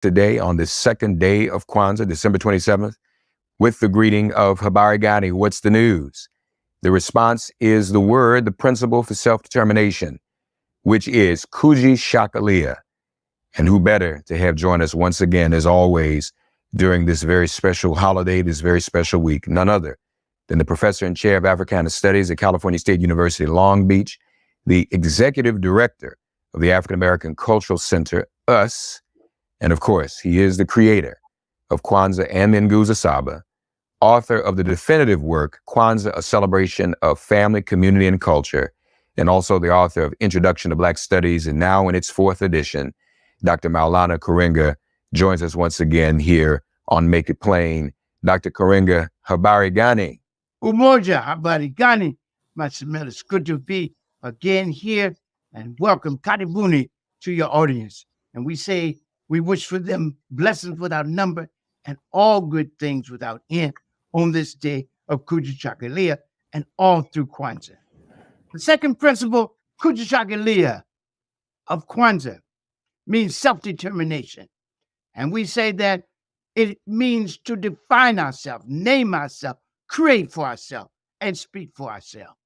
today on the second day of Kwanzaa, December 27th, with the greeting of Habari, Gani, what's the news? The response is the word, the principle for self-determination, which is Kujichagulia. And who better to have join us once again, as always, during this very special holiday, this very special week, none other than the professor and chair of Africana Studies at California State University, Long Beach, the executive director of the African American Cultural Center, US, and of course, he is the creator of Kwanzaa and Nguzo Saba, author of the definitive work, Kwanzaa, A Celebration of Family, Community, and Culture, and also the author of Introduction to Black Studies, and now in its fourth edition, Dr. Maulana Karenga joins us once again here on Make It Plain. Dr. Karenga, Habari, Gani. Umoja, Habari, Gani. Masimela, it's good to be again here, and welcome, Karibuni, to your audience. And we say we wish for them blessings without number and all good things without end on this day of Kujichagulia and all through Kwanzaa. The second principle, Kujichagulia, of Kwanzaa means self-determination. And we say that it means to define ourselves, name ourselves, create for ourselves, and speak for ourselves.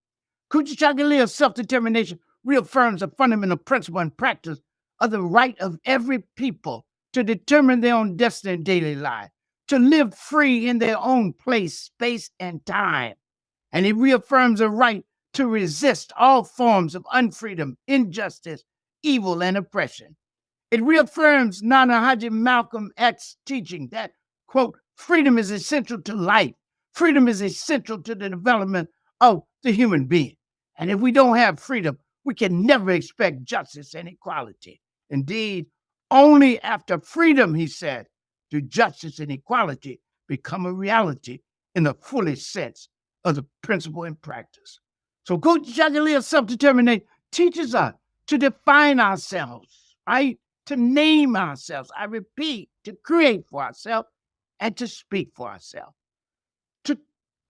Kujichagulia, self-determination, reaffirms a fundamental principle and practice of the right of every people to determine their own destiny in daily life, to live free in their own place, space, and time. And it reaffirms a right to resist all forms of unfreedom, injustice, evil, and oppression. It reaffirms Nana Haji Malcolm X's teaching that, quote, freedom is essential to life. Freedom is essential to the development of the human being. And if we don't have freedom, we can never expect justice and equality. Indeed, only after freedom, he said, do justice and equality become a reality in the fullest sense of the principle and practice. So Kujichagulia, self-determination, teaches us to define ourselves, right? To name ourselves, I repeat, to create for ourselves and to speak for ourselves.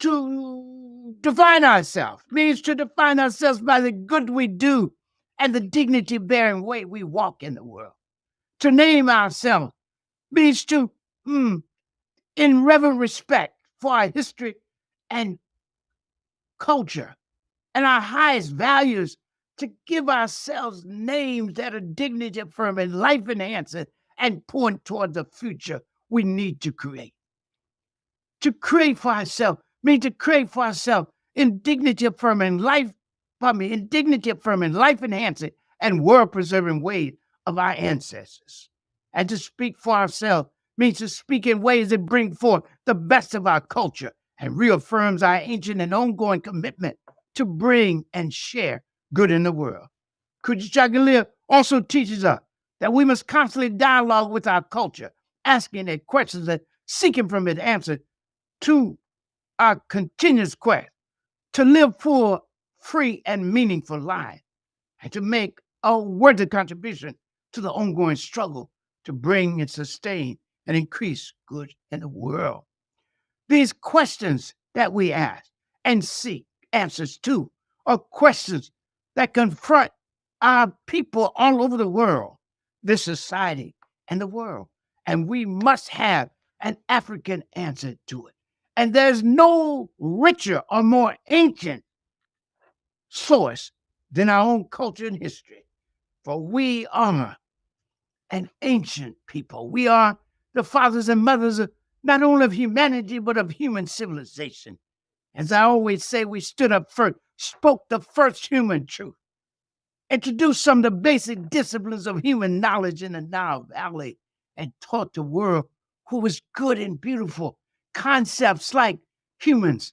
To define ourselves means to define ourselves by the good we do and the dignity-bearing way we walk in the world. To name ourselves means to, in reverent respect for our history and culture and our highest values, to give ourselves names that are dignity-affirming, life-enhancing, and point toward the future we need to create. To create for ourselves means to create for ourselves in dignity-affirming, life-enhancing, and world-preserving ways of our ancestors. And to speak for ourselves means to speak in ways that bring forth the best of our culture and reaffirms our ancient and ongoing commitment to bring and share good in the world. Kujichagulia also teaches us that we must constantly dialogue with our culture, asking it questions and seeking from it answers to our continuous quest to live full, free, and meaningful life, and to make a worthy contribution to the ongoing struggle to bring and sustain and increase good in the world. These questions that we ask and seek answers to are questions that confront our people all over the world, this society, and the world. And we must have an African answer to it. And there's no richer or more ancient source than our own culture and history. For we are an ancient people. We are the fathers and mothers of not only of humanity, but of human civilization. As I always say, we stood up first, spoke the first human truth, introduced some of the basic disciplines of human knowledge in the Nile Valley, and taught the world who was good and beautiful. Concepts like humans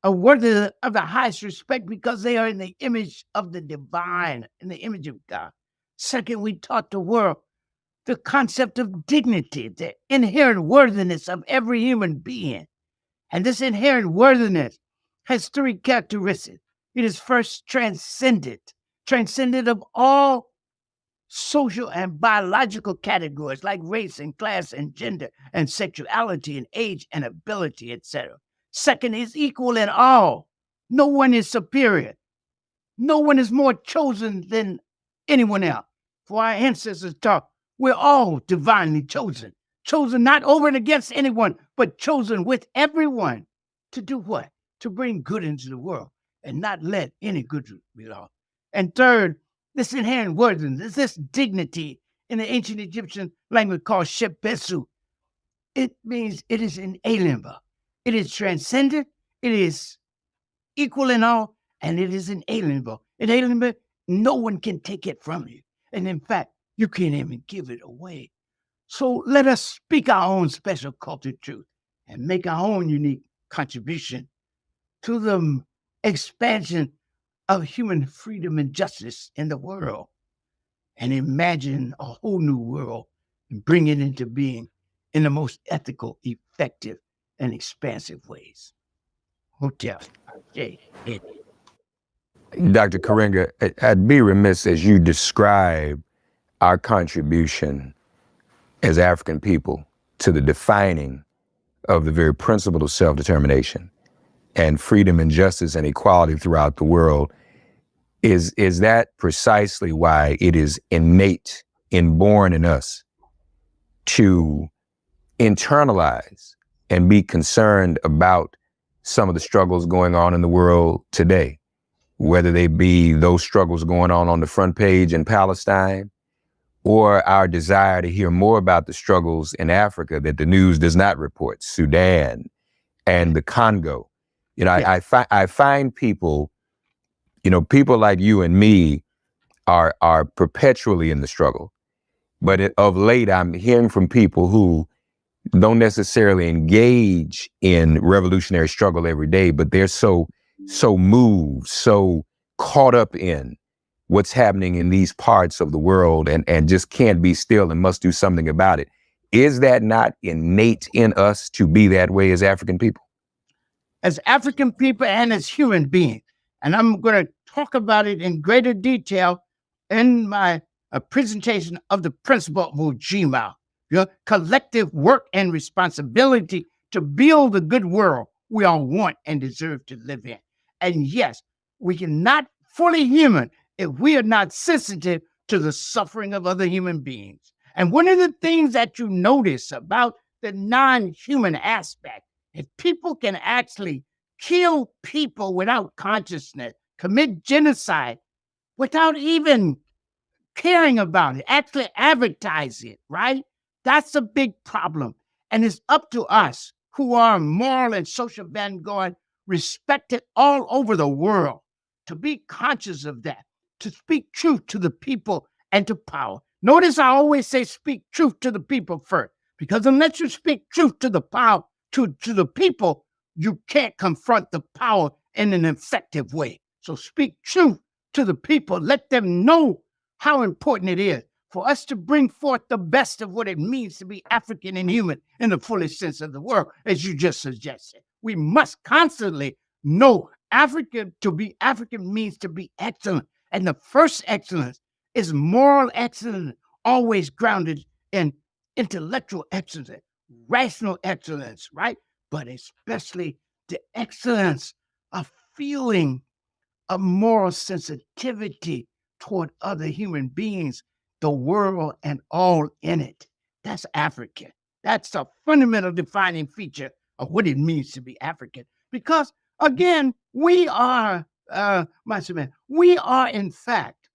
are worthy of the highest respect because they are in the image of the divine, in the image of God. Second, we taught the world the concept of dignity, the inherent worthiness of every human being. And this inherent worthiness has three characteristics. It is first transcendent of all social and biological categories like race and class and gender and sexuality and age and ability, etc. Second, is equal in all. No one is superior. No one is more chosen than anyone else. For our ancestors taught We're all divinely chosen. Chosen not over and against anyone, but chosen with everyone to do what? To bring good into the world and not let any good be lost. And third, this inherent worthiness, this dignity in the ancient Egyptian language called shepesu. It means it is inalienable. It is transcendent. It is equal in all, and it is inalienable. Inalienable, no one can take it from you. And in fact, you can't even give it away. So let us speak our own special cultural truth and make our own unique contribution to the expansion of human freedom and justice in the world, and imagine a whole new world and bring it into being in the most ethical, effective, and expansive ways. Hotel. Dr. Karenga, I'd be remiss as you describe our contribution as African people to the defining of the very principle of self-determination and freedom and justice and equality throughout the world. Is that precisely why it is innate, inborn in us to internalize and be concerned about some of the struggles going on in the world today, whether they be those struggles going on the front page in Palestine, or our desire to hear more about the struggles in Africa that the news does not report, Sudan and the Congo. I find people, people like you and me are perpetually in the struggle. But of late, I'm hearing from people who don't necessarily engage in revolutionary struggle every day, but they're so moved, so caught up in what's happening in these parts of the world and just can't be still and must do something about it. Is that not innate in us to be that way as African people? As African people and as human beings. And I'm going to talk about it in greater detail in my presentation of the principle of Ujima, your collective work and responsibility to build the good world we all want and deserve to live in. And yes, we are not fully human if we are not sensitive to the suffering of other human beings. And one of the things that you notice about the non-human aspect, if people can actually kill people without consciousness, commit genocide without even caring about it, actually advertise it, right? That's a big problem. And it's up to us who are moral and social vanguard, respected all over the world, to be conscious of that, to speak truth to the people and to power. Notice I always say speak truth to the people first, because unless you speak truth to the power, to the people, you can't confront the power in an effective way. So speak truth to the people. Let them know how important it is for us to bring forth the best of what it means to be African and human in the fullest sense of the word, as you just suggested. We must constantly know to be African means to be excellent. And the first excellence is moral excellence, always grounded in intellectual excellence, rational excellence, right? But especially the excellence of feeling a moral sensitivity toward other human beings, the world, and all in it. That's African. That's a fundamental defining feature of what it means to be African. Because, again, we are, we are, in fact,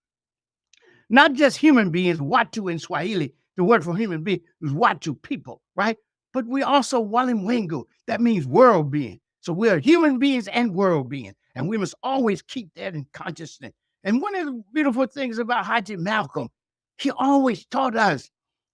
not just human beings, Watu in Swahili, the word for human being is Watu, people, right? But we also Walimwengu, that means world being. So we are human beings and world beings, and we must always keep that in consciousness. And one of the beautiful things about Haji Malcolm, he always taught us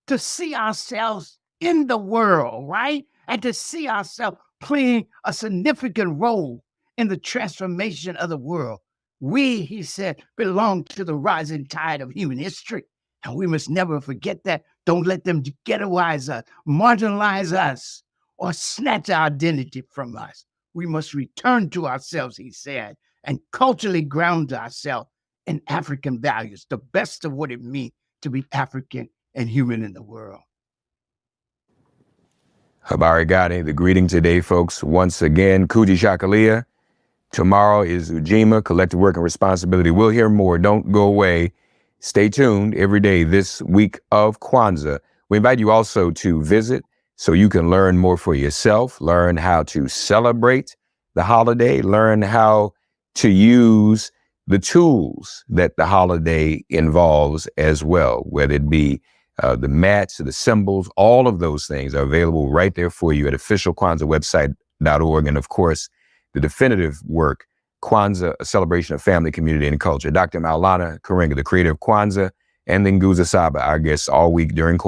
to see ourselves in the world, right? And to see ourselves playing a significant role in the transformation of the world. We, he said, belong to the rising tide of human history. And we must never forget that. Don't let them ghettoize us, marginalize us, or snatch our identity from us. We must return to ourselves, he said, and culturally ground ourselves in African values, the best of what it means to be African and human in the world. Habari Gani, the greeting today, folks. Once again, Kujichagulia. Tomorrow is Ujima, collective work and responsibility. We'll hear more. Don't go away. Stay tuned every day this week of Kwanzaa. We invite you also to visit so you can learn more for yourself, learn how to celebrate the holiday, learn how to use the tools that the holiday involves as well, whether it be the mats, the symbols, all of those things are available right there for you at officialkwanzaawebsite.org. And of course, the definitive work, Kwanzaa, a celebration of family, community, and culture. Dr. Maulana Karenga, the creator of Kwanzaa, and then Nguzo Saba, our guests all week during